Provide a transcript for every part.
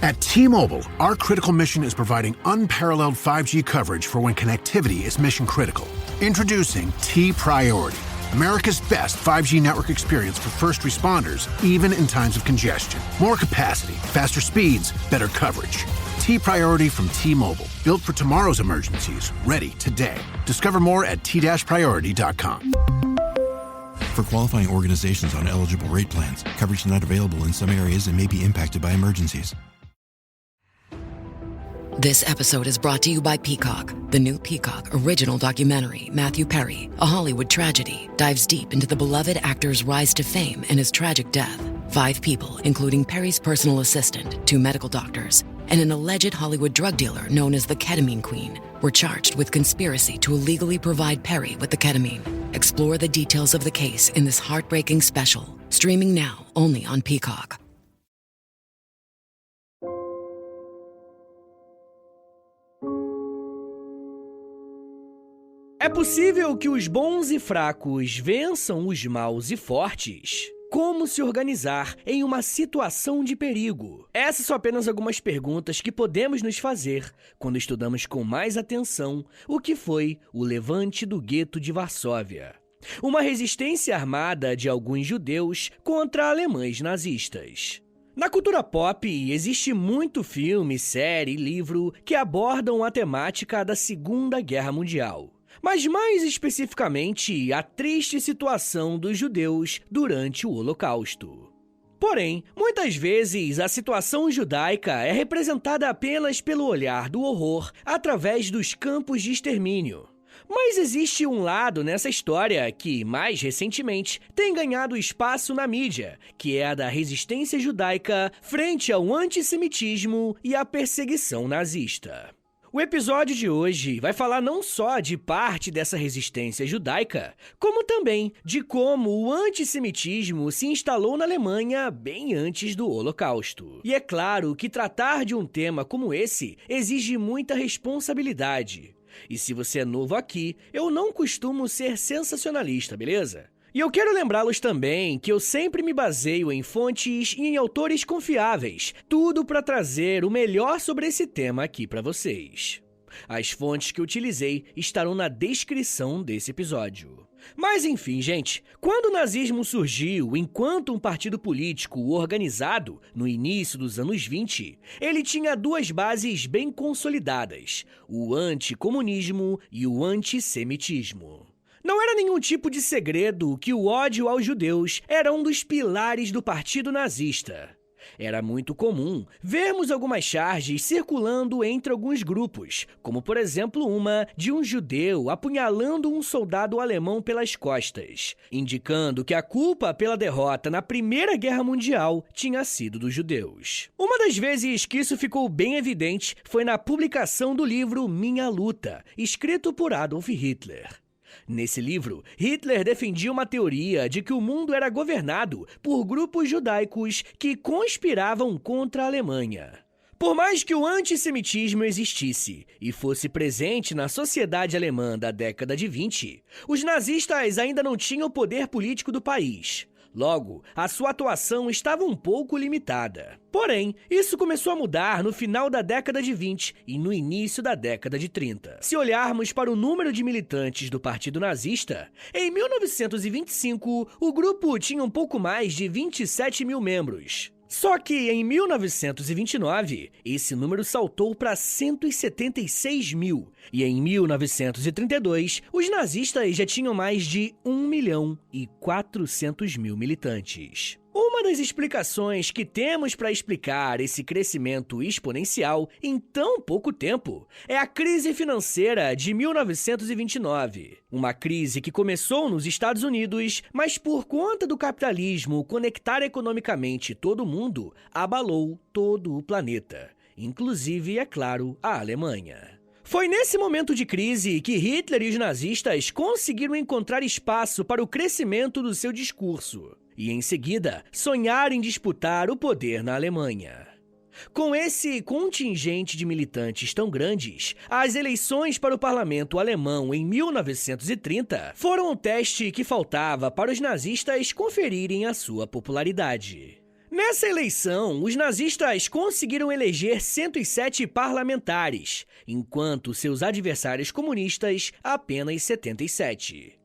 At T-Mobile, our critical mission is providing unparalleled 5G coverage for when connectivity is mission critical. Introducing T-Priority, America's best 5G network experience for first responders, even in times of congestion. More capacity, faster speeds, better coverage. T-Priority from T-Mobile, built for tomorrow's emergencies, ready today. Discover more at t-priority.com. For qualifying organizations on eligible rate plans, coverage not available in some areas and may be impacted by emergencies. This episode is brought to you by Peacock. The new Peacock original documentary, Matthew Perry, A Hollywood Tragedy, dives deep into the beloved actor's rise to fame and his tragic death. 5 people, including Perry's personal assistant, 2 medical doctors, and an alleged Hollywood drug dealer known as the Ketamine Queen, were charged with conspiracy to illegally provide Perry with the ketamine. Explore the details of the case in this heartbreaking special, streaming now only on Peacock. É possível que os bons e fracos vençam os maus e fortes? Como se organizar em uma situação de perigo? Essas são apenas algumas perguntas que podemos nos fazer quando estudamos com mais atenção o que foi o Levante do Gueto de Varsóvia. Uma resistência armada de alguns judeus contra alemães nazistas. Na cultura pop, existe muito filme, série e livro que abordam a temática da Segunda Guerra Mundial. Mas mais especificamente, a triste situação dos judeus durante o Holocausto. Porém, muitas vezes a situação judaica é representada apenas pelo olhar do horror através dos campos de extermínio. Mas existe um lado nessa história que, mais recentemente, tem ganhado espaço na mídia, que é a da resistência judaica frente ao antissemitismo e à perseguição nazista. O episódio de hoje vai falar não só de parte dessa resistência judaica, como também de como o antissemitismo se instalou na Alemanha bem antes do Holocausto. E é claro que tratar de um tema como esse exige muita responsabilidade. E se você é novo aqui, eu não costumo ser sensacionalista, beleza? E eu quero lembrá-los também que eu sempre me baseio em fontes e em autores confiáveis, tudo para trazer o melhor sobre esse tema aqui para vocês. As fontes que utilizei estarão na descrição desse episódio. Mas enfim, gente, quando o nazismo surgiu enquanto um partido político organizado no início dos anos 20, ele tinha 2 bases bem consolidadas, o anticomunismo e o antissemitismo. Não era nenhum tipo de segredo que o ódio aos judeus era um dos pilares do partido nazista. Era muito comum vermos algumas charges circulando entre alguns grupos, como por exemplo uma de um judeu apunhalando um soldado alemão pelas costas, indicando que a culpa pela derrota na Primeira Guerra Mundial tinha sido dos judeus. Uma das vezes que isso ficou bem evidente foi na publicação do livro Minha Luta, escrito por Adolf Hitler. Nesse livro, Hitler defendia uma teoria de que o mundo era governado por grupos judaicos que conspiravam contra a Alemanha. Por mais que o antissemitismo existisse e fosse presente na sociedade alemã da década de 20, os nazistas ainda não tinham o poder político do país. Logo, a sua atuação estava um pouco limitada. Porém, isso começou a mudar no final da década de 20 e no início da década de 30. Se olharmos para o número de militantes do Partido Nazista, em 1925, o grupo tinha um pouco mais de 27 mil membros. Só que em 1929, esse número saltou para 176 mil. E em 1932, os nazistas já tinham mais de 1.400.000 militantes. Uma das explicações que temos para explicar esse crescimento exponencial em tão pouco tempo é a crise financeira de 1929. Uma crise que começou nos Estados Unidos, mas por conta do capitalismo conectar economicamente todo mundo, abalou todo o planeta, inclusive, é claro, a Alemanha. Foi nesse momento de crise que Hitler e os nazistas conseguiram encontrar espaço para o crescimento do seu discurso. E, em seguida, sonhar em disputar o poder na Alemanha. Com esse contingente de militantes tão grandes, as eleições para o parlamento alemão em 1930 foram o teste que faltava para os nazistas conferirem a sua popularidade. Nessa eleição, os nazistas conseguiram eleger 107 parlamentares, enquanto seus adversários comunistas apenas 77.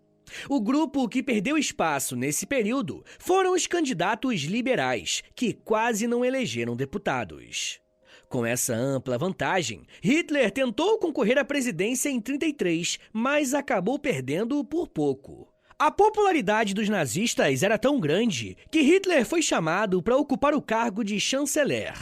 O grupo que perdeu espaço nesse período foram os candidatos liberais, que quase não elegeram deputados. Com essa ampla vantagem, Hitler tentou concorrer à presidência em 1933, mas acabou perdendo por pouco. A popularidade dos nazistas era tão grande que Hitler foi chamado para ocupar o cargo de chanceler.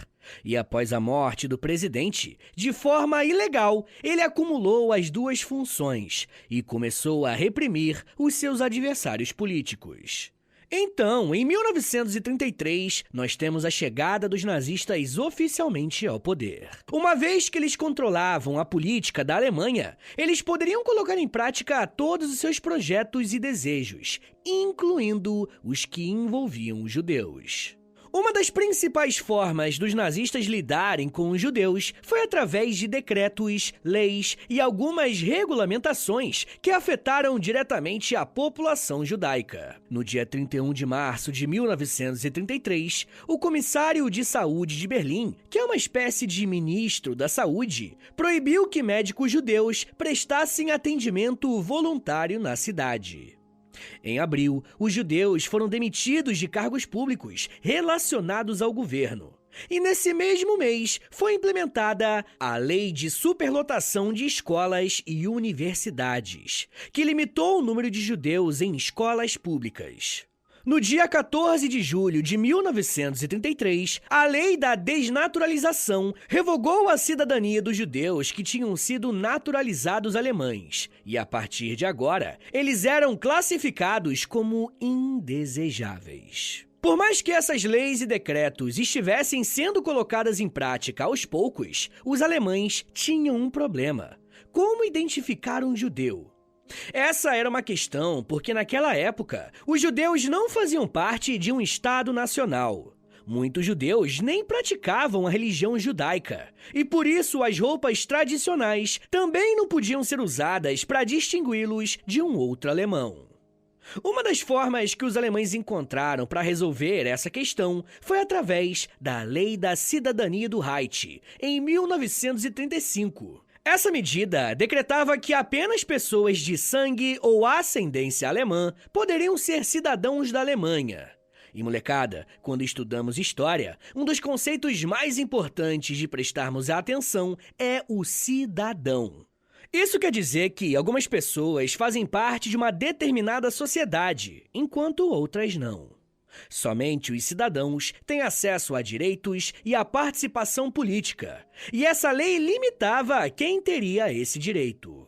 E após a morte do presidente, de forma ilegal, ele acumulou as duas funções e começou a reprimir os seus adversários políticos. Então, em 1933, nós temos a chegada dos nazistas oficialmente ao poder. Uma vez que eles controlavam a política da Alemanha, eles poderiam colocar em prática todos os seus projetos e desejos, incluindo os que envolviam os judeus. Uma das principais formas dos nazistas lidarem com os judeus foi através de decretos, leis e algumas regulamentações que afetaram diretamente a população judaica. No dia 31 de março de 1933, o Comissário de Saúde de Berlim, que é uma espécie de ministro da saúde, proibiu que médicos judeus prestassem atendimento voluntário na cidade. Em abril, os judeus foram demitidos de cargos públicos relacionados ao governo. E nesse mesmo mês foi implementada a Lei de Superlotação de Escolas e Universidades, que limitou o número de judeus em escolas públicas. No dia 14 de julho de 1933, a Lei da Desnaturalização revogou a cidadania dos judeus que tinham sido naturalizados alemães, e a partir de agora, eles eram classificados como indesejáveis. Por mais que essas leis e decretos estivessem sendo colocadas em prática aos poucos, os alemães tinham um problema: como identificar um judeu? Essa era uma questão porque naquela época, os judeus não faziam parte de um Estado nacional. Muitos judeus nem praticavam a religião judaica, e por isso as roupas tradicionais também não podiam ser usadas para distingui-los de um outro alemão. Uma das formas que os alemães encontraram para resolver essa questão foi através da Lei da Cidadania do Reich, em 1935. Essa medida decretava que apenas pessoas de sangue ou ascendência alemã poderiam ser cidadãos da Alemanha. E molecada, quando estudamos história, um dos conceitos mais importantes de prestarmos atenção é o cidadão. Isso quer dizer que algumas pessoas fazem parte de uma determinada sociedade, enquanto outras não. Somente os cidadãos têm acesso a direitos e à participação política, e essa lei limitava quem teria esse direito.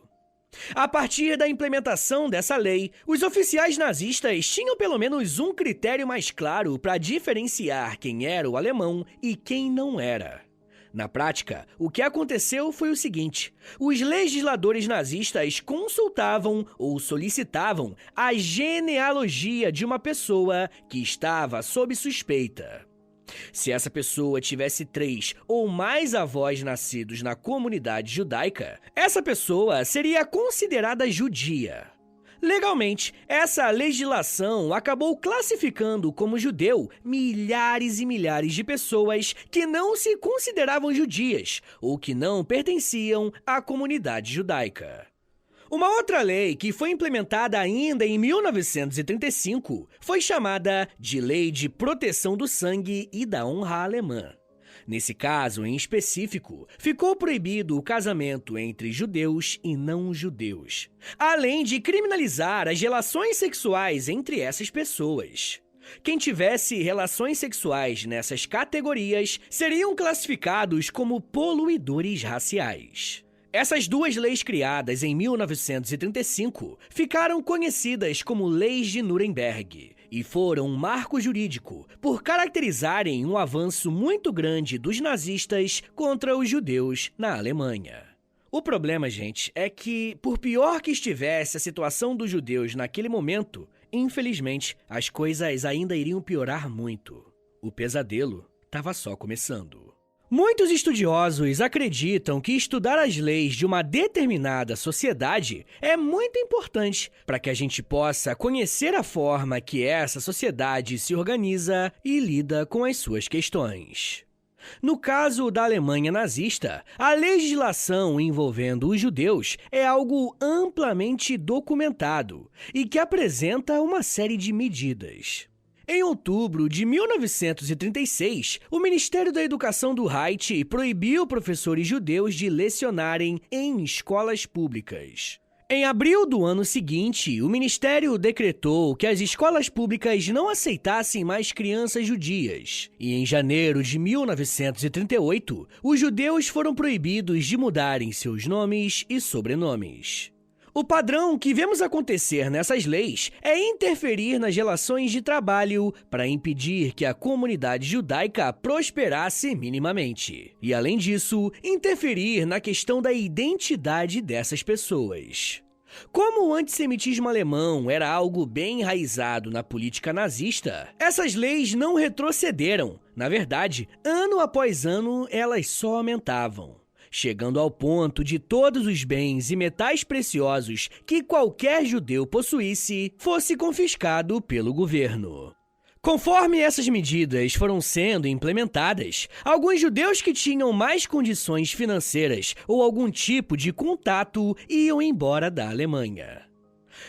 A partir da implementação dessa lei, os oficiais nazistas tinham pelo menos um critério mais claro para diferenciar quem era o alemão e quem não era. Na prática, o que aconteceu foi o seguinte: os legisladores nazistas consultavam ou solicitavam a genealogia de uma pessoa que estava sob suspeita. Se essa pessoa tivesse 3 ou mais avós nascidos na comunidade judaica, essa pessoa seria considerada judia. Legalmente, essa legislação acabou classificando como judeu milhares e milhares de pessoas que não se consideravam judias ou que não pertenciam à comunidade judaica. Uma outra lei que foi implementada ainda em 1935 foi chamada de Lei de Proteção do Sangue e da Honra Alemã. Nesse caso, em específico, ficou proibido o casamento entre judeus e não-judeus, além de criminalizar as relações sexuais entre essas pessoas. Quem tivesse relações sexuais nessas categorias seriam classificados como poluidores raciais. Essas duas leis criadas em 1935 ficaram conhecidas como Leis de Nuremberg e foram um marco jurídico por caracterizarem um avanço muito grande dos nazistas contra os judeus na Alemanha. O problema, gente, é que, por pior que estivesse a situação dos judeus naquele momento, infelizmente, as coisas ainda iriam piorar muito. O pesadelo estava só começando. Muitos estudiosos acreditam que estudar as leis de uma determinada sociedade é muito importante para que a gente possa conhecer a forma que essa sociedade se organiza e lida com as suas questões. No caso da Alemanha nazista, a legislação envolvendo os judeus é algo amplamente documentado e que apresenta uma série de medidas. Em outubro de 1936, o Ministério da Educação do Reich proibiu professores judeus de lecionarem em escolas públicas. Em abril do ano seguinte, o Ministério decretou que as escolas públicas não aceitassem mais crianças judias. E em janeiro de 1938, os judeus foram proibidos de mudarem seus nomes e sobrenomes. O padrão que vemos acontecer nessas leis é interferir nas relações de trabalho para impedir que a comunidade judaica prosperasse minimamente. E, além disso, interferir na questão da identidade dessas pessoas. Como o antissemitismo alemão era algo bem enraizado na política nazista, essas leis não retrocederam. Na verdade, ano após ano, elas só aumentavam, chegando ao ponto de todos os bens e metais preciosos que qualquer judeu possuísse fosse confiscado pelo governo. Conforme essas medidas foram sendo implementadas, alguns judeus que tinham mais condições financeiras ou algum tipo de contato iam embora da Alemanha.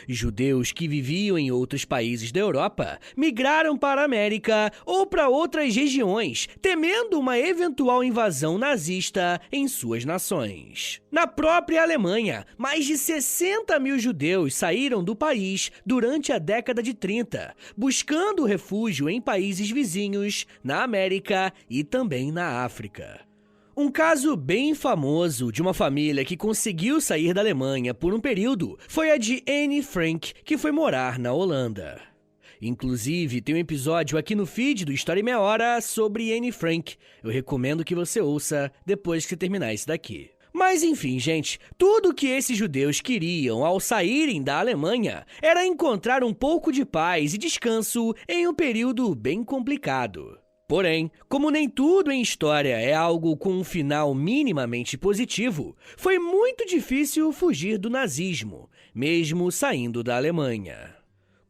Judeus que viviam em outros países da Europa migraram para a América ou para outras regiões, temendo uma eventual invasão nazista em suas nações. Na própria Alemanha, mais de 60 mil judeus saíram do país durante a década de 30, buscando refúgio em países vizinhos, na América e também na África. Um caso bem famoso de uma família que conseguiu sair da Alemanha por um período foi a de Anne Frank, que foi morar na Holanda. Inclusive, tem um episódio aqui no feed do História em Meia Hora sobre Anne Frank. Eu recomendo que você ouça depois que terminar esse daqui. Mas enfim, gente, tudo que esses judeus queriam ao saírem da Alemanha era encontrar um pouco de paz e descanso em um período bem complicado. Porém, como nem tudo em história é algo com um final minimamente positivo, foi muito difícil fugir do nazismo, mesmo saindo da Alemanha.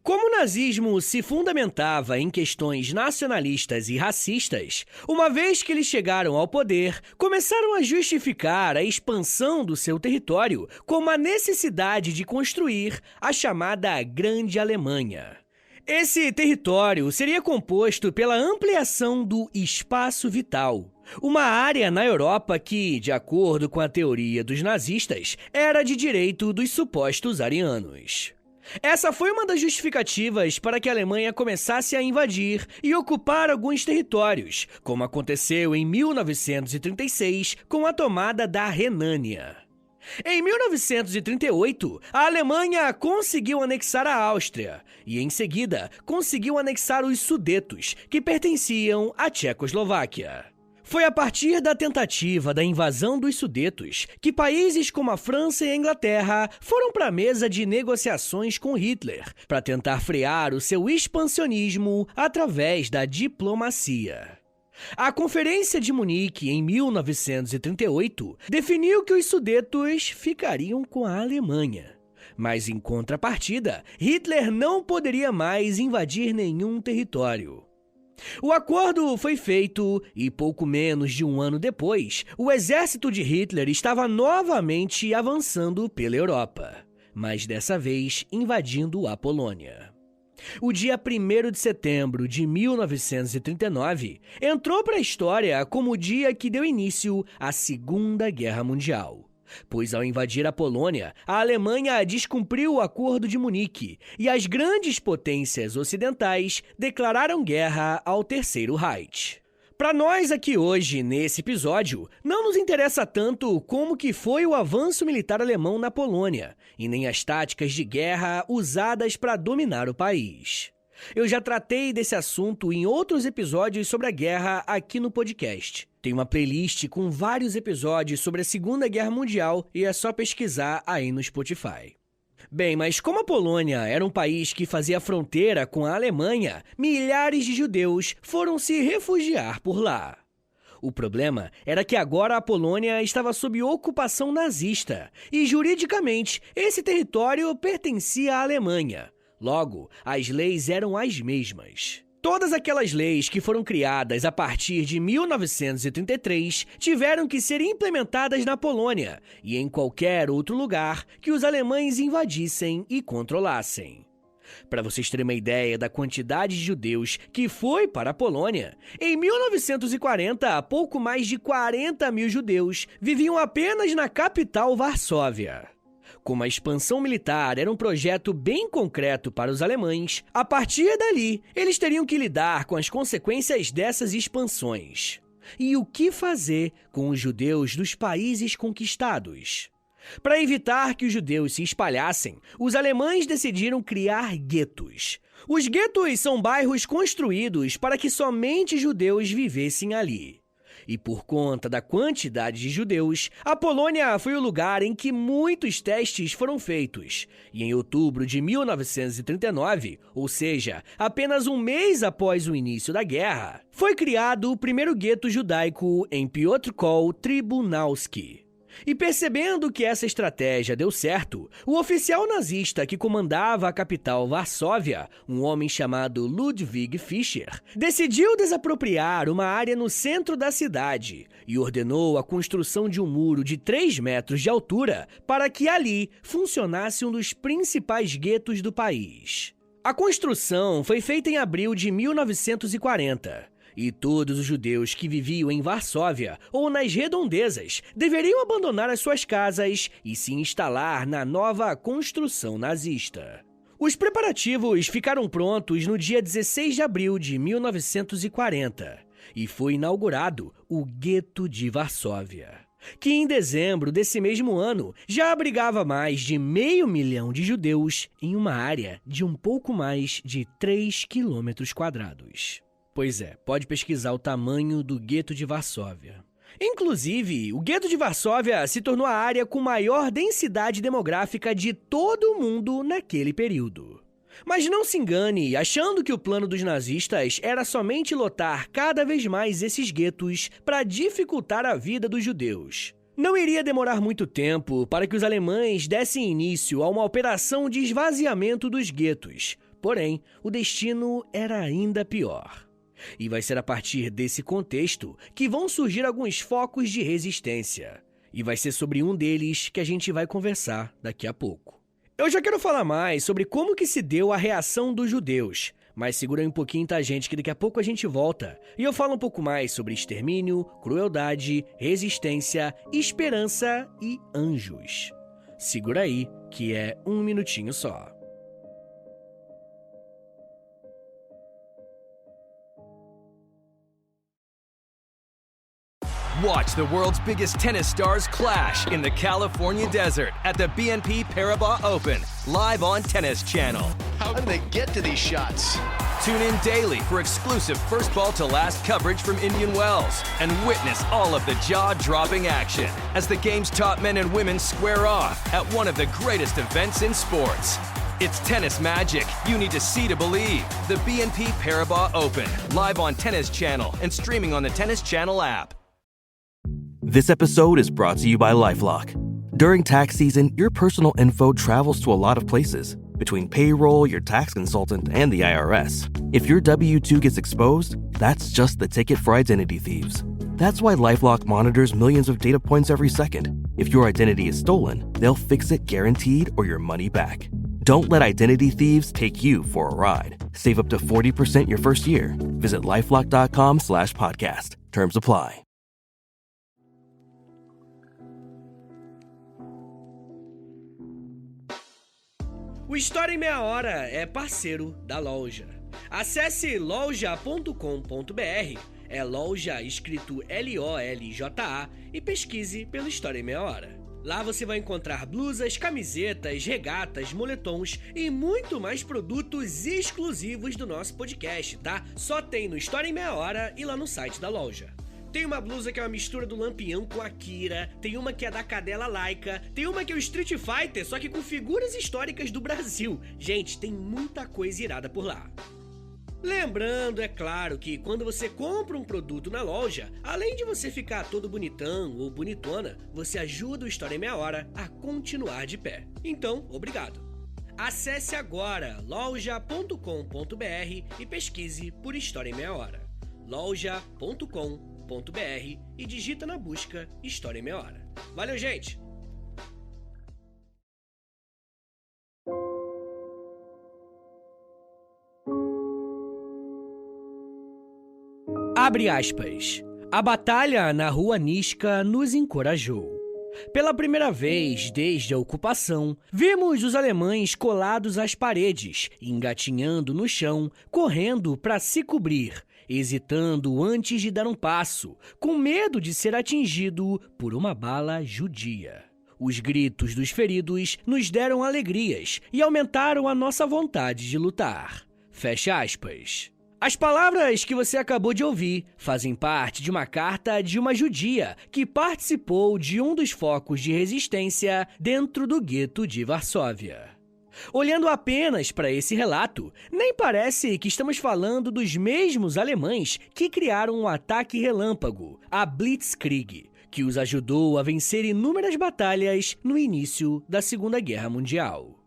Como o nazismo se fundamentava em questões nacionalistas e racistas, uma vez que eles chegaram ao poder, começaram a justificar a expansão do seu território como a necessidade de construir a chamada Grande Alemanha. Esse território seria composto pela ampliação do espaço vital, uma área na Europa que, de acordo com a teoria dos nazistas, era de direito dos supostos arianos. Essa foi uma das justificativas para que a Alemanha começasse a invadir e ocupar alguns territórios, como aconteceu em 1936 com a tomada da Renânia. Em 1938, a Alemanha conseguiu anexar a Áustria e, em seguida, conseguiu anexar os Sudetos, que pertenciam à Tchecoslováquia. Foi a partir da tentativa da invasão dos Sudetos que países como a França e a Inglaterra foram para a mesa de negociações com Hitler para tentar frear o seu expansionismo através da diplomacia. A Conferência de Munique, em 1938, definiu que os Sudetos ficariam com a Alemanha. Mas, em contrapartida, Hitler não poderia mais invadir nenhum território. O acordo foi feito e, pouco menos de um ano depois, o exército de Hitler estava novamente avançando pela Europa, mas dessa vez invadindo a Polônia. O dia 1º de setembro de 1939 entrou para a história como o dia que deu início à Segunda Guerra Mundial, pois ao invadir a Polônia, a Alemanha descumpriu o Acordo de Munique e as grandes potências ocidentais declararam guerra ao Terceiro Reich. Para nós aqui hoje, nesse episódio, não nos interessa tanto como que foi o avanço militar alemão na Polônia, e nem as táticas de guerra usadas para dominar o país. Eu já tratei desse assunto em outros episódios sobre a guerra aqui no podcast. Tem uma playlist com vários episódios sobre a Segunda Guerra Mundial e é só pesquisar aí no Spotify. Bem, mas como a Polônia era um país que fazia fronteira com a Alemanha, milhares de judeus foram se refugiar por lá. O problema era que agora a Polônia estava sob ocupação nazista e, juridicamente, esse território pertencia à Alemanha. Logo, as leis eram as mesmas. Todas aquelas leis que foram criadas a partir de 1933 tiveram que ser implementadas na Polônia e em qualquer outro lugar que os alemães invadissem e controlassem. Para vocês terem uma ideia da quantidade de judeus que foi para a Polônia, em 1940, pouco mais de 40 mil judeus viviam apenas na capital Varsóvia. Como a expansão militar era um projeto bem concreto para os alemães, a partir dali, eles teriam que lidar com as consequências dessas expansões. E o que fazer com os judeus dos países conquistados? Para evitar que os judeus se espalhassem, os alemães decidiram criar guetos. Os guetos são bairros construídos para que somente judeus vivessem ali. E por conta da quantidade de judeus, a Polônia foi o lugar em que muitos testes foram feitos. E em outubro de 1939, ou seja, apenas um mês após o início da guerra, foi criado o primeiro gueto judaico em Piotrków Trybunalski. E percebendo que essa estratégia deu certo, o oficial nazista que comandava a capital Varsóvia, um homem chamado Ludwig Fischer, decidiu desapropriar uma área no centro da cidade e ordenou a construção de um muro de 3 metros de altura para que ali funcionasse um dos principais guetos do país. A construção foi feita em abril de 1940. E todos os judeus que viviam em Varsóvia ou nas redondezas deveriam abandonar as suas casas e se instalar na nova construção nazista. Os preparativos ficaram prontos no dia 16 de abril de 1940 e foi inaugurado o Gueto de Varsóvia, que em dezembro desse mesmo ano já abrigava mais de 500 mil de judeus em uma área de um pouco mais de 3 quilômetros quadrados. Pois é, pode pesquisar o tamanho do Gueto de Varsóvia. Inclusive, o Gueto de Varsóvia se tornou a área com maior densidade demográfica de todo o mundo naquele período. Mas não se engane achando que o plano dos nazistas era somente lotar cada vez mais esses guetos para dificultar a vida dos judeus. Não iria demorar muito tempo para que os alemães dessem início a uma operação de esvaziamento dos guetos. Porém, o destino era ainda pior. E vai ser a partir desse contexto que vão surgir alguns focos de resistência. E vai ser sobre um deles que a gente vai conversar daqui a pouco. Eu já quero falar mais sobre como que se deu a reação dos judeus, mas segura aí um pouquinho, tá, gente, que daqui a pouco a gente volta. E eu falo um pouco mais sobre extermínio, crueldade, resistência, esperança e anjos. Segura aí, que é um minutinho só. Watch the world's biggest tennis stars clash in the California desert at the BNP Paribas Open, live on Tennis Channel. How do they get to these shots? Tune in daily for exclusive first ball to last coverage from Indian Wells and witness all of the jaw-dropping action as the game's top men and women square off at one of the greatest events in sports. It's tennis magic you need to see to believe. The BNP Paribas Open, live on Tennis Channel and streaming on the Tennis Channel app. This episode is brought to you by LifeLock. During tax season, your personal info travels to a lot of places. Between payroll, your tax consultant, and the IRS. If your W-2 gets exposed, that's just the ticket for identity thieves. That's why LifeLock monitors millions of data points every second. If your identity is stolen, they'll fix it guaranteed or your money back. Don't let identity thieves take you for a ride. Save up to 40% your first year. Visit LifeLock.com/podcast. Terms apply. O História em Meia Hora é parceiro da loja. Acesse loja.com.br, é loja escrito L-O-L-J-A, e pesquise pelo História em Meia Hora. Lá você vai encontrar blusas, camisetas, regatas, moletons e muito mais produtos exclusivos do nosso podcast, tá? Só tem no História em Meia Hora e lá no site da loja. Tem uma blusa que é uma mistura do Lampião com a Kira, tem uma que é da Cadela Laika, tem uma que é o Street Fighter, só que com figuras históricas do Brasil. Gente, tem muita coisa irada por lá. Lembrando, é claro, que quando você compra um produto na loja, além de você ficar todo bonitão ou bonitona, você ajuda o História em Meia Hora a continuar de pé. Então, obrigado. Acesse agora loja.com.br e pesquise por História em Meia Hora. loja.com.br e digita na busca História em Meia Hora. Valeu, gente! Abre aspas. A batalha na Rua Nisca nos encorajou. Pela primeira vez desde a ocupação, vimos os alemães colados às paredes, engatinhando no chão, correndo para se cobrir, hesitando antes de dar um passo, com medo de ser atingido por uma bala judia. Os gritos dos feridos nos deram alegrias e aumentaram a nossa vontade de lutar. Fecha aspas. As palavras que você acabou de ouvir fazem parte de uma carta de uma judia que participou de um dos focos de resistência dentro do gueto de Varsóvia. Olhando apenas para esse relato, nem parece que estamos falando dos mesmos alemães que criaram o ataque relâmpago, a Blitzkrieg, que os ajudou a vencer inúmeras batalhas no início da Segunda Guerra Mundial.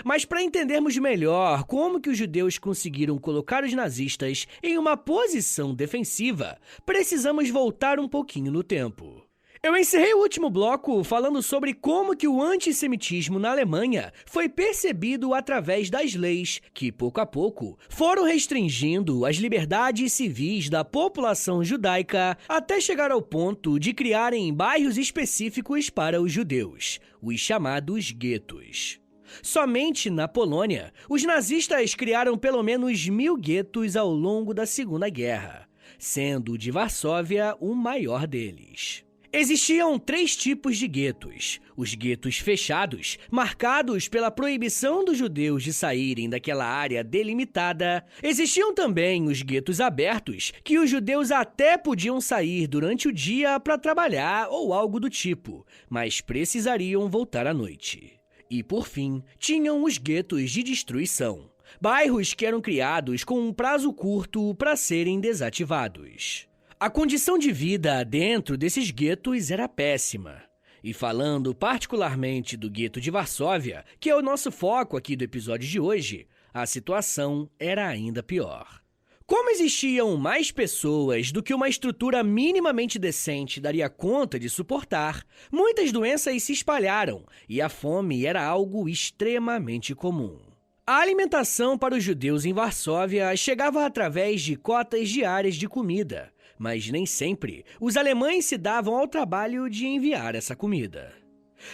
Mas para entendermos melhor como que os judeus conseguiram colocar os nazistas em uma posição defensiva, precisamos voltar um pouquinho no tempo. Eu encerrei o último bloco falando sobre como que o antissemitismo na Alemanha foi percebido através das leis que, pouco a pouco, foram restringindo as liberdades civis da população judaica até chegar ao ponto de criarem bairros específicos para os judeus, os chamados guetos. Somente na Polônia, os nazistas criaram pelo menos 1000 guetos ao longo da Segunda Guerra, sendo o de Varsóvia o maior deles. Existiam 3 tipos de guetos: os guetos fechados, marcados pela proibição dos judeus de saírem daquela área delimitada. Existiam também os guetos abertos, que os judeus até podiam sair durante o dia para trabalhar ou algo do tipo, mas precisariam voltar à noite. E, por fim, tinham os guetos de destruição, bairros que eram criados com um prazo curto para serem desativados. A condição de vida dentro desses guetos era péssima. E falando particularmente do gueto de Varsóvia, que é o nosso foco aqui do episódio de hoje, a situação era ainda pior. Como existiam mais pessoas do que uma estrutura minimamente decente daria conta de suportar, muitas doenças se espalharam e a fome era algo extremamente comum. A alimentação para os judeus em Varsóvia chegava através de cotas diárias de comida, mas nem sempre os alemães se davam ao trabalho de enviar essa comida.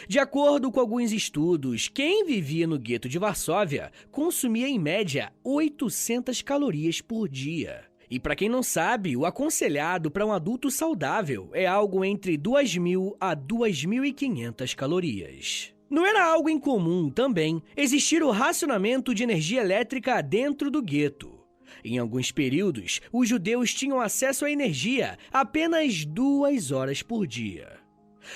De acordo com alguns estudos, quem vivia no gueto de Varsóvia consumia em média 800 calorias por dia. E para quem não sabe, o aconselhado para um adulto saudável é algo entre 2.000 a 2.500 calorias. Não era algo incomum, também, existir o racionamento de energia elétrica dentro do gueto. Em alguns períodos, os judeus tinham acesso à energia apenas 2 horas por dia.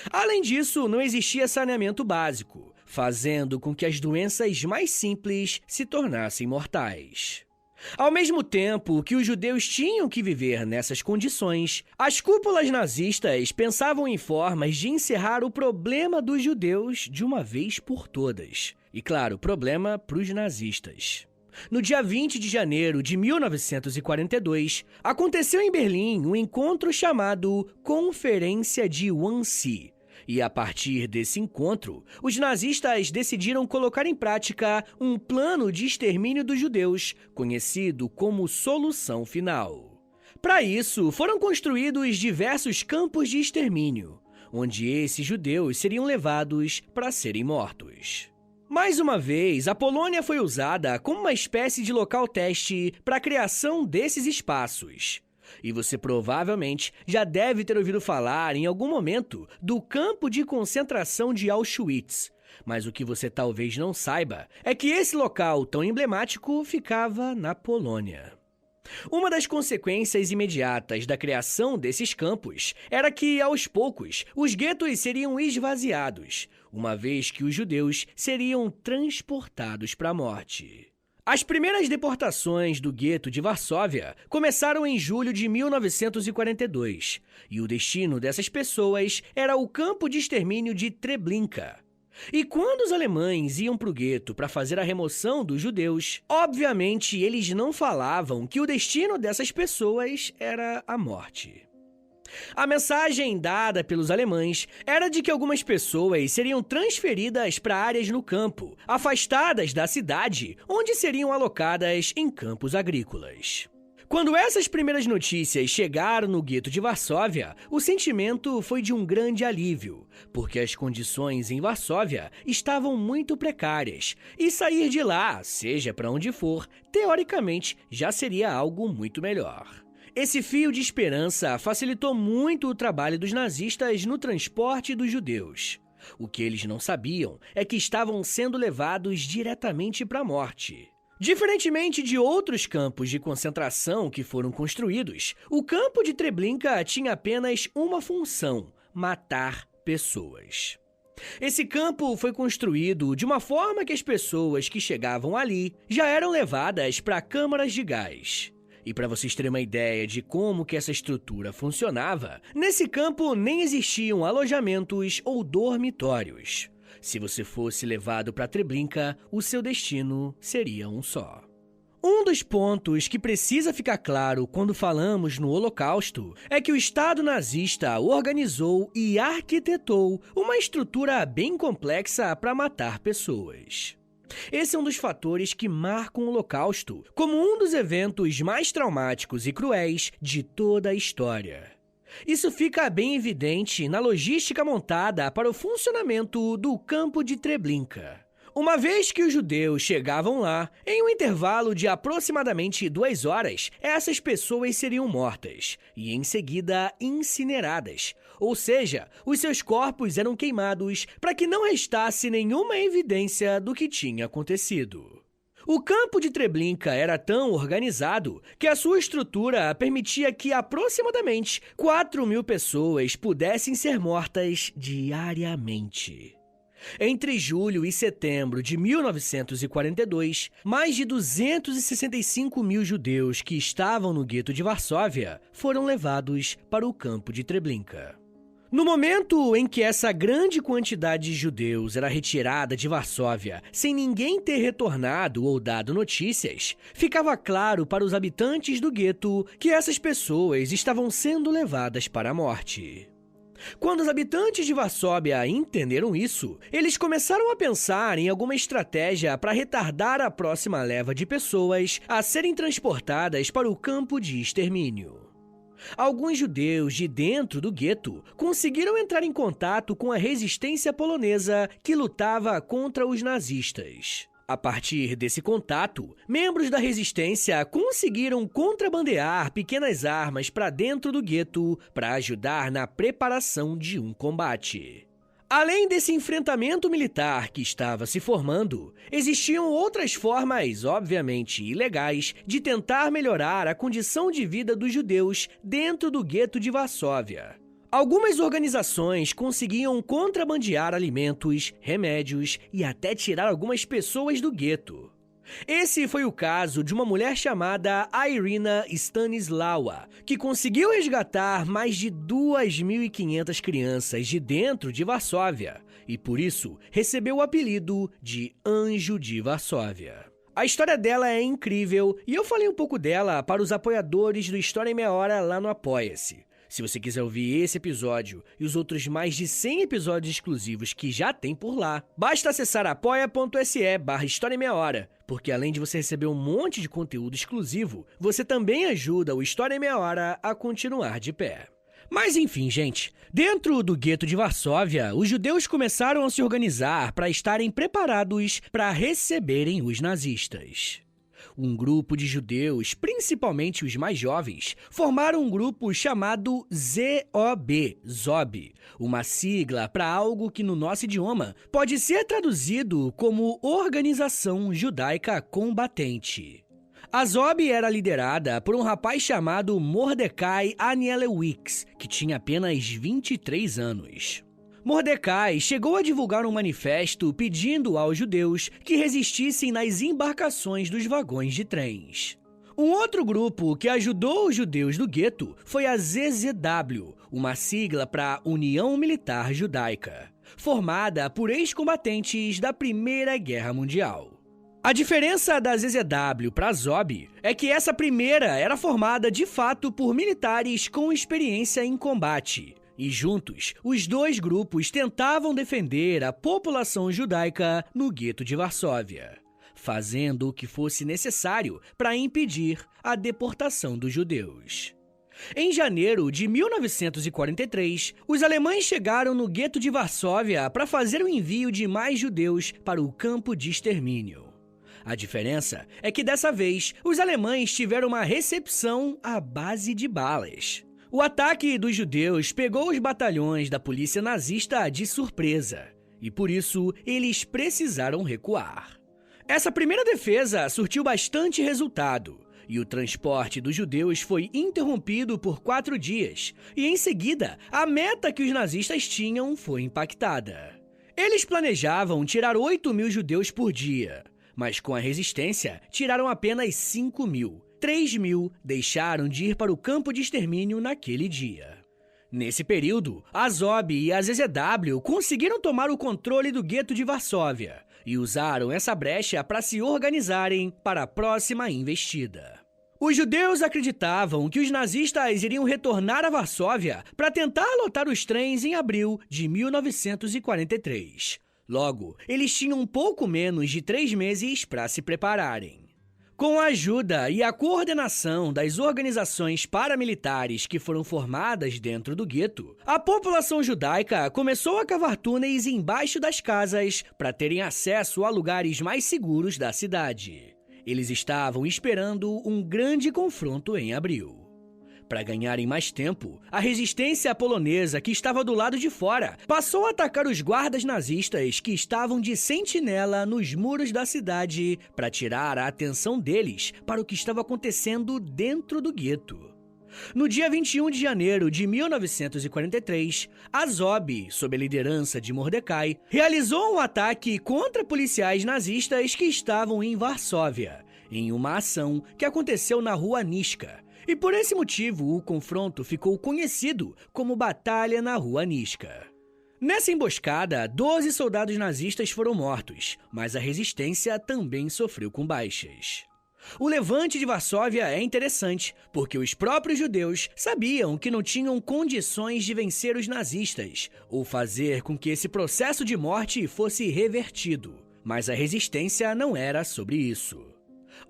Além disso, não existia saneamento básico, fazendo com que as doenças mais simples se tornassem mortais. Ao mesmo tempo que os judeus tinham que viver nessas condições, as cúpulas nazistas pensavam em formas de encerrar o problema dos judeus de uma vez por todas. E claro, problema para os nazistas. No dia 20 de janeiro de 1942, aconteceu em Berlim um encontro chamado Conferência de Wannsee. E a partir desse encontro, os nazistas decidiram colocar em prática um plano de extermínio dos judeus, conhecido como Solução Final. Para isso, foram construídos diversos campos de extermínio, onde esses judeus seriam levados para serem mortos. Mais uma vez, a Polônia foi usada como uma espécie de local teste para a criação desses espaços. E você provavelmente já deve ter ouvido falar em algum momento do campo de concentração de Auschwitz. Mas o que você talvez não saiba é que esse local tão emblemático ficava na Polônia. Uma das consequências imediatas da criação desses campos era que, aos poucos, os guetos seriam esvaziados, uma vez que os judeus seriam transportados para a morte. As primeiras deportações do gueto de Varsóvia começaram em julho de 1942, e o destino dessas pessoas era o campo de extermínio de Treblinka. E quando os alemães iam para o gueto para fazer a remoção dos judeus, obviamente eles não falavam que o destino dessas pessoas era a morte. A mensagem dada pelos alemães era de que algumas pessoas seriam transferidas para áreas no campo, afastadas da cidade, onde seriam alocadas em campos agrícolas. Quando essas primeiras notícias chegaram no gueto de Varsóvia, o sentimento foi de um grande alívio, porque as condições em Varsóvia estavam muito precárias, e sair de lá, seja para onde for, teoricamente já seria algo muito melhor. Esse fio de esperança facilitou muito o trabalho dos nazistas no transporte dos judeus. O que eles não sabiam é que estavam sendo levados diretamente para a morte. Diferentemente de outros campos de concentração que foram construídos, o campo de Treblinka tinha apenas uma função: matar pessoas. Esse campo foi construído de uma forma que as pessoas que chegavam ali já eram levadas para câmaras de gás. E para vocês terem uma ideia de como que essa estrutura funcionava, nesse campo nem existiam alojamentos ou dormitórios. Se você fosse levado para Treblinka, o seu destino seria um só. Um dos pontos que precisa ficar claro quando falamos no Holocausto é que o Estado nazista organizou e arquitetou uma estrutura bem complexa para matar pessoas. Esse é um dos fatores que marcam o Holocausto como um dos eventos mais traumáticos e cruéis de toda a história. Isso fica bem evidente na logística montada para o funcionamento do campo de Treblinka. Uma vez que os judeus chegavam lá, em um intervalo de aproximadamente 2 horas, essas pessoas seriam mortas e, em seguida, incineradas. Ou seja, os seus corpos eram queimados para que não restasse nenhuma evidência do que tinha acontecido. O campo de Treblinka era tão organizado que a sua estrutura permitia que aproximadamente 4.000 pessoas pudessem ser mortas diariamente. Entre julho e setembro de 1942, mais de 265 mil judeus que estavam no gueto de Varsóvia foram levados para o campo de Treblinka. No momento em que essa grande quantidade de judeus era retirada de Varsóvia sem ninguém ter retornado ou dado notícias, ficava claro para os habitantes do gueto que essas pessoas estavam sendo levadas para a morte. Quando os habitantes de Varsóvia entenderam isso, eles começaram a pensar em alguma estratégia para retardar a próxima leva de pessoas a serem transportadas para o campo de extermínio. Alguns judeus de dentro do gueto conseguiram entrar em contato com a resistência polonesa que lutava contra os nazistas. A partir desse contato, membros da resistência conseguiram contrabandear pequenas armas para dentro do gueto para ajudar na preparação de um combate. Além desse enfrentamento militar que estava se formando, existiam outras formas, obviamente ilegais, de tentar melhorar a condição de vida dos judeus dentro do gueto de Varsóvia. Algumas organizações conseguiam contrabandear alimentos, remédios e até tirar algumas pessoas do gueto. Esse foi o caso de uma mulher chamada Irina Stanislawa, que conseguiu resgatar mais de 2.500 crianças de dentro de Varsóvia e, por isso, recebeu o apelido de Anjo de Varsóvia. A história dela é incrível e eu falei um pouco dela para os apoiadores do História em Meia Hora lá no Apoia-se. Se você quiser ouvir esse episódio e os outros mais de 100 episódios exclusivos que já tem por lá, basta acessar apoia.se/História em Meia Hora, porque além de você receber um monte de conteúdo exclusivo, você também ajuda o História em Meia Hora a continuar de pé. Mas enfim, gente, dentro do gueto de Varsóvia, os judeus começaram a se organizar para estarem preparados para receberem os nazistas. Um grupo de judeus, principalmente os mais jovens, formaram um grupo chamado ZOB, uma sigla para algo que no nosso idioma pode ser traduzido como Organização Judaica Combatente. A ZOB era liderada por um rapaz chamado Mordecai Anielewicz, que tinha apenas 23 anos. Mordecai chegou a divulgar um manifesto pedindo aos judeus que resistissem nas embarcações dos vagões de trens. Um outro grupo que ajudou os judeus do gueto foi a ZZW, uma sigla para União Militar Judaica, formada por ex-combatentes da Primeira Guerra Mundial. A diferença da ZZW para a ZOB é que essa primeira era formada de fato por militares com experiência em combate, e juntos, os dois grupos tentavam defender a população judaica no gueto de Varsóvia, fazendo o que fosse necessário para impedir a deportação dos judeus. Em janeiro de 1943, os alemães chegaram no gueto de Varsóvia para fazer o envio de mais judeus para o campo de extermínio. A diferença é que dessa vez, os alemães tiveram uma recepção à base de balas. O ataque dos judeus pegou os batalhões da polícia nazista de surpresa, e por isso eles precisaram recuar. Essa primeira defesa surtiu bastante resultado, e o transporte dos judeus foi interrompido por 4 dias, e em seguida, a meta que os nazistas tinham foi impactada. Eles planejavam tirar 8.000 judeus por dia, mas com a resistência, tiraram apenas 5.000. 3.000 deixaram de ir para o campo de extermínio naquele dia. Nesse período, a ZOB e a ZZW conseguiram tomar o controle do gueto de Varsóvia e usaram essa brecha para se organizarem para a próxima investida. Os judeus acreditavam que os nazistas iriam retornar a Varsóvia para tentar lotar os trens em abril de 1943. Logo, eles tinham um pouco menos de 3 meses para se prepararem. Com a ajuda e a coordenação das organizações paramilitares que foram formadas dentro do gueto, a população judaica começou a cavar túneis embaixo das casas para terem acesso a lugares mais seguros da cidade. Eles estavam esperando um grande confronto em abril. Para ganharem mais tempo, a resistência polonesa que estava do lado de fora passou a atacar os guardas nazistas que estavam de sentinela nos muros da cidade para tirar a atenção deles para o que estava acontecendo dentro do gueto. No dia 21 de janeiro de 1943, a ZOB, sob a liderança de Mordecai, realizou um ataque contra policiais nazistas que estavam em Varsóvia, em uma ação que aconteceu na Rua Niska. E por esse motivo, o confronto ficou conhecido como Batalha na Rua Niska. Nessa emboscada, 12 soldados nazistas foram mortos, mas a resistência também sofreu com baixas. O levante de Varsóvia é interessante, porque os próprios judeus sabiam que não tinham condições de vencer os nazistas, ou fazer com que esse processo de morte fosse revertido. Mas a resistência não era sobre isso.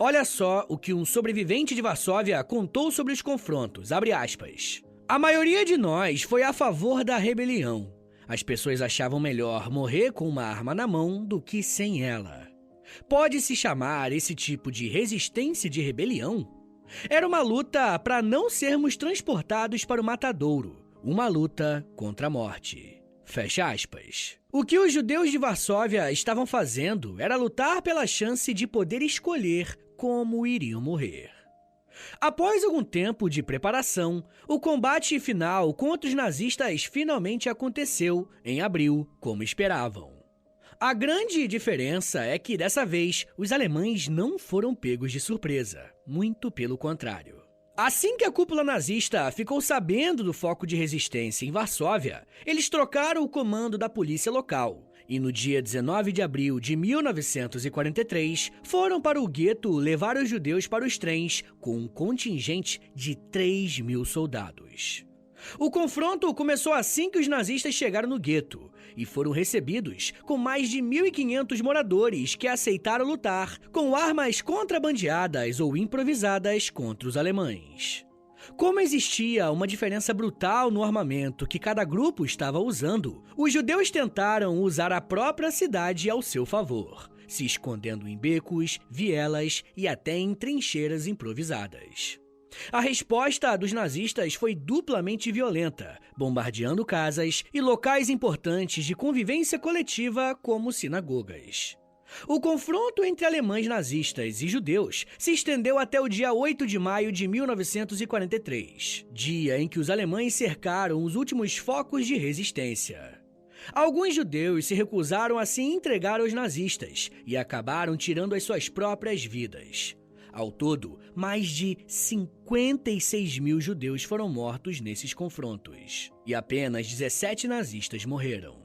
Olha só o que um sobrevivente de Varsóvia contou sobre os confrontos, abre aspas. A maioria de nós foi a favor da rebelião. As pessoas achavam melhor morrer com uma arma na mão do que sem ela. Pode-se chamar esse tipo de resistência de rebelião? Era uma luta para não sermos transportados para o matadouro, uma luta contra a morte. Fecha aspas. O que os judeus de Varsóvia estavam fazendo era lutar pela chance de poder escolher como iriam morrer. Após algum tempo de preparação, o combate final contra os nazistas finalmente aconteceu em abril, como esperavam. A grande diferença é que dessa vez os alemães não foram pegos de surpresa, muito pelo contrário. Assim que a cúpula nazista ficou sabendo do foco de resistência em Varsóvia, eles trocaram o comando da polícia local e no dia 19 de abril de 1943 foram para o gueto levar os judeus para os trens com um contingente de 3.000 soldados. O confronto começou assim que os nazistas chegaram no gueto e foram recebidos com mais de 1.500 moradores que aceitaram lutar com armas contrabandeadas ou improvisadas contra os alemães. Como existia uma diferença brutal no armamento que cada grupo estava usando, os judeus tentaram usar a própria cidade ao seu favor, se escondendo em becos, vielas e até em trincheiras improvisadas. A resposta dos nazistas foi duplamente violenta, bombardeando casas e locais importantes de convivência coletiva como sinagogas. O confronto entre alemães nazistas e judeus se estendeu até o dia 8 de maio de 1943, dia em que os alemães cercaram os últimos focos de resistência. Alguns judeus se recusaram a se entregar aos nazistas e acabaram tirando as suas próprias vidas. Ao todo, mais de 56 mil judeus foram mortos nesses confrontos, e apenas 17 nazistas morreram.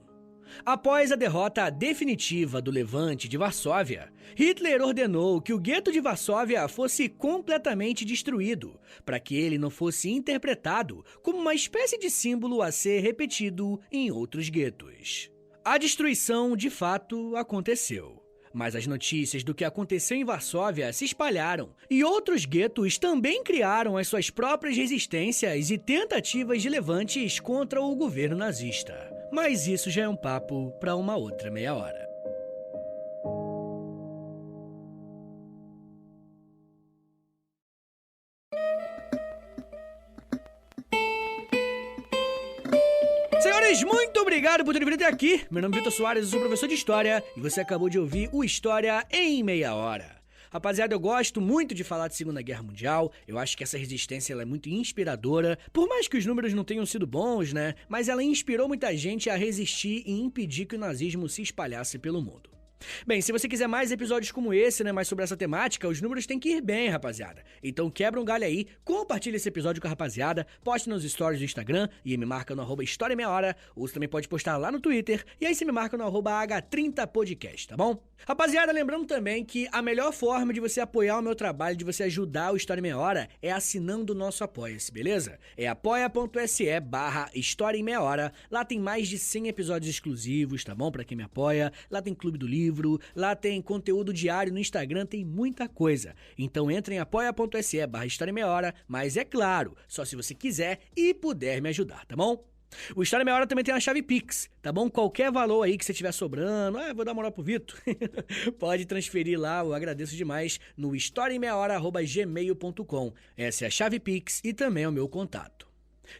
Após a derrota definitiva do Levante de Varsóvia, Hitler ordenou que o gueto de Varsóvia fosse completamente destruído, para que ele não fosse interpretado como uma espécie de símbolo a ser repetido em outros guetos. A destruição, de fato, aconteceu. Mas as notícias do que aconteceu em Varsóvia se espalharam, e outros guetos também criaram as suas próprias resistências e tentativas de levantes contra o governo nazista. Mas isso já é um papo para uma outra meia hora. Senhores, muito obrigado por terem vindo até aqui. Meu nome é Vitor Soares, eu sou professor de História e você acabou de ouvir o História em Meia Hora. Rapaziada, eu gosto muito de falar de Segunda Guerra Mundial, eu acho que essa resistência ela é muito inspiradora, por mais que os números não tenham sido bons, né? Mas ela inspirou muita gente a resistir e impedir que o nazismo se espalhasse pelo mundo. Bem, se você quiser mais episódios como esse, né, mais sobre essa temática, os números têm que ir bem, rapaziada. Então quebra um galho aí, compartilha esse episódio com a rapaziada, poste nos stories do Instagram e me marca no @História Meia Hora, ou você também pode postar lá no Twitter, e aí você me marca no @H30podcast, tá bom? Rapaziada, lembrando também que a melhor forma de você apoiar o meu trabalho, de você ajudar o História em Meia Hora, é assinando o nosso Apoia-se, beleza? É apoia.se/História em Meia Hora, lá tem mais de 100 episódios exclusivos, tá bom? Pra quem me apoia, lá tem Clube do Livro, lá tem conteúdo diário no Instagram, tem muita coisa. Então entra em apoia.se/História em Meia Hora, mas é claro, só se você quiser e puder me ajudar, tá bom? O História em Meia Hora também tem a chave Pix, tá bom? Qualquer valor aí que você tiver sobrando, vou dar moral pro Vitor, pode transferir lá, eu agradeço demais, no historiaemmeiahora@gmail.com. Essa é a chave Pix e também é o meu contato.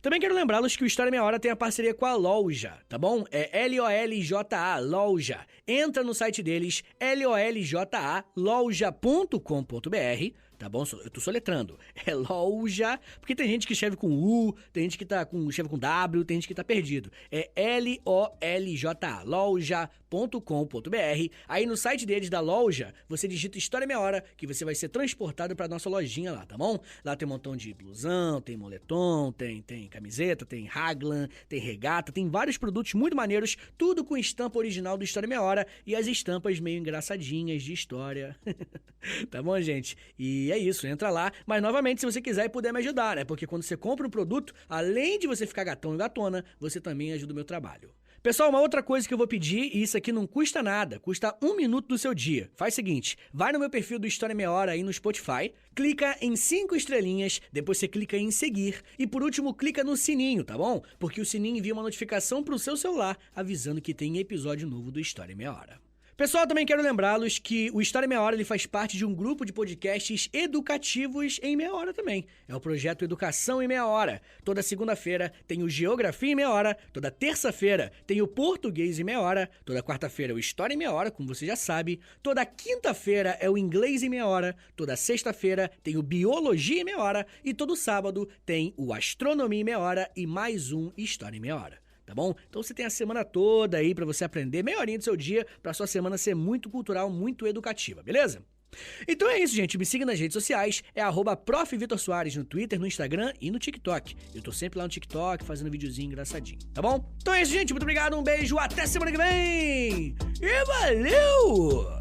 Também quero lembrá-los que o História em Meia Hora tem a parceria com a Loja, tá bom? É LOLJA, Loja. Entra no site deles, LOLJA.loja.com.br, tá bom? Eu tô soletrando. É Loja, porque tem gente que escreve com U, tem gente que escreve com W, tem gente que tá perdido. É LOLJA, loja.com.br. Aí no site deles da Loja, você digita História em Meia Hora, que você vai ser transportado pra nossa lojinha lá, tá bom? Lá tem um montão de blusão, tem moletom, tem camiseta, tem raglan, tem regata, tem vários produtos muito maneiros, tudo com estampa original do História em Meia Hora e as estampas meio engraçadinhas de história. Tá bom, gente? E é isso, entra lá. Mas, novamente, se você quiser e puder me ajudar, né? Porque quando você compra um produto, além de você ficar gatão e gatona, você também ajuda o meu trabalho. Pessoal, uma outra coisa que eu vou pedir, e isso aqui não custa nada, custa 1 minuto do seu dia. Faz o seguinte, vai no meu perfil do História em Meia Hora aí no Spotify, clica em 5 estrelinhas, depois você clica em seguir e por último clica no sininho, tá bom? Porque o sininho envia uma notificação pro seu celular avisando que tem episódio novo do História em Meia Hora. Pessoal, também quero lembrá-los que o História em Meia Hora ele faz parte de um grupo de podcasts educativos em meia hora também. É o projeto Educação em Meia Hora. Toda segunda-feira tem o Geografia em Meia Hora, toda terça-feira tem o Português em Meia Hora, toda quarta-feira é o História em Meia Hora, como você já sabe, toda quinta-feira é o Inglês em Meia Hora, toda sexta-feira tem o Biologia em Meia Hora e todo sábado tem o Astronomia em Meia Hora e mais um História em Meia Hora. Tá bom? Então você tem a semana toda aí pra você aprender meia horinha do seu dia, pra sua semana ser muito cultural, muito educativa, beleza? Então é isso, gente. Me siga nas redes sociais, é @Prof. Vitor Soares no Twitter, no Instagram e no TikTok. Eu tô sempre lá no TikTok fazendo videozinho engraçadinho, tá bom? Então é isso, gente. Muito obrigado, um beijo, até semana que vem! E valeu!